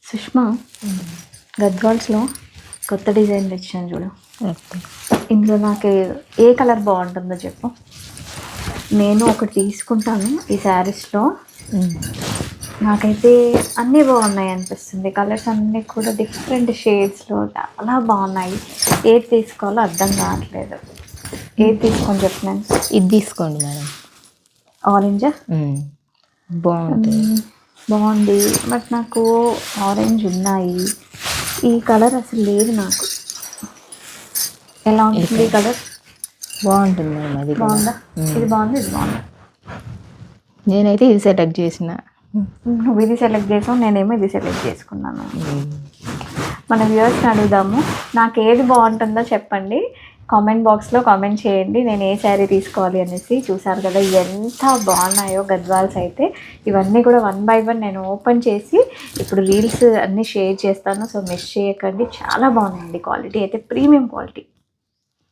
సుష్మా, గద్వాల్స్లో కొత్త డిజైన్ తెచ్చాను చూడు. ఇందులో నాకు ఏ కలర్ బాగుంటుందో చెప్పు. నేను ఒకటి తీసుకుంటాను ఈ శారీస్లో. నాకైతే అన్నీ బాగున్నాయి అనిపిస్తుంది. కలర్స్ అన్నీ కూడా డిఫరెంట్ షేడ్స్లో చాలా బాగున్నాయి. ఏది తీసుకోవాలో అర్థం కావట్లేదు. ఏది తీసుకొని చెప్పినాను. ఇది తీసుకోండి మేడం. ఆరెంజా? బాగుంది, బట్ నాకు ఆరెంజ్ ఉన్నాయి. ఈ కలర్ అసలు లేదు నాకు. ఎలా ఉంటుంది ఈ కలర్? బాగుంటుంది మేడం. అది బాగుందా? ఇది బాగుంది, ఇది బాగుంది. నేనైతే ఇది సెలెక్ట్ చేసిన. నువ్వు ఇది సెలెక్ట్ చేసావు, నేనేమో ఇది సెలెక్ట్ చేసుకున్నాను. మన వ్యూవర్స్ని అడుగుదాము, నాకు ఏది బాగుంటుందో చెప్పండి. కామెంట్ బాక్స్లో కామెంట్ చేయండి నేను ఏ శారీ తీసుకోవాలి అనేసి. చూసారు కదా ఎంత బాగున్నాయో గద్వాల్స్ అయితే. ఇవన్నీ కూడా 1 by 1 నేను ఓపెన్ చేసి ఇప్పుడు రీల్స్ అన్నీ షేర్ చేస్తాను. సో మిస్ చేయకండి. చాలా బాగున్నాయండి. క్వాలిటీ అయితే ప్రీమియం క్వాలిటీ.